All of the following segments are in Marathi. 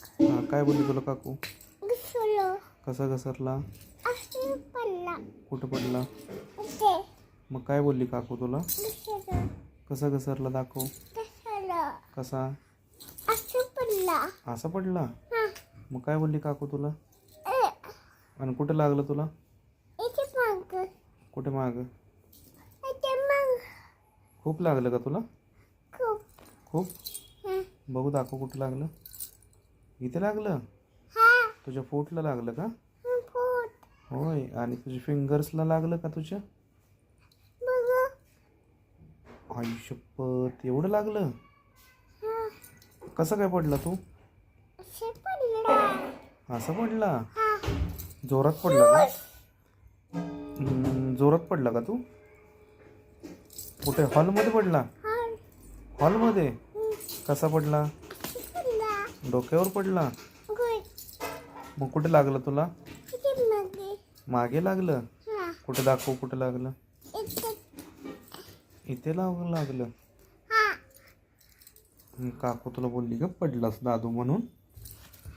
हा, काय बोलली तुला काकू? घसरलं. कसा घसरला? असं पडला. कुठं पडला? इथे मग काय बोलली काकू तुला? घसरलं. कसा घसरला दाखव. घसरलं. कसा? असं पडला. असा पडला? हा. मग काय बोलली काकू तुला? ए, आणि कुठं लागलं तुला? इथे माग. कुठे माग? इथे माग. खूप लागलं का तुला? खूप. खूप? हा. बघू दाखव कुठं लागलं. इथे लागलं? हा. तुझ्या फोटला लागलं का? फूट. होय. आणि तुझ्या फिंगर्सला लागलं का तुझ्या? बघ. आई शपथ, एवढं लागलं? हा. कसं काय पडला तू? असं पडला. असं पडला? हा. जोरात पडला का? जोरात पडला का तू? कुठे हॉलमध्ये पडला? हा. हॉलमध्ये? कसा पडला? पडला. डोक्यावर पडला? गुड. मग कुठे लागलं तुला? इथे मागे. मागे लागलं? हा. कुठे दाखव कुठे लागलं. इथे. इथे लागलं. हा. काकू तुला बोलली का पडलास दादू म्हणून?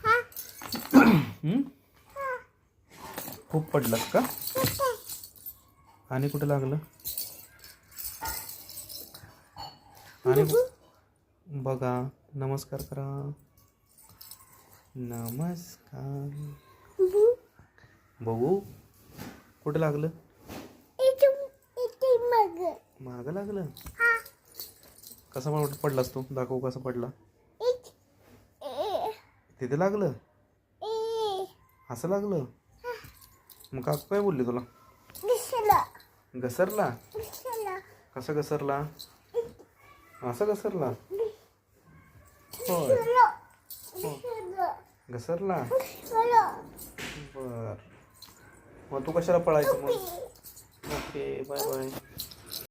हा. हम्म? खूप पडलास का? कुठे? आणि कुठे लागलं? आणि बघा, नमस्कार करा. नमस्कार. बघू कुठे लागलं? इथे. इथे माग. मागं लागलं? हा. कसा पडलास तू? दाखव कसा पडला. इथे. ए. तिथे लागलं? ए. असं लागलं? मग काकू काय बोलली तुला? घसरलं. घसरला? घसरलं. कसा घसरला? असा घसरला? होय. घसरलं. घसरला? घसरलं. बर. मग तू कशाला पळायचं मग? Okay, bye bye.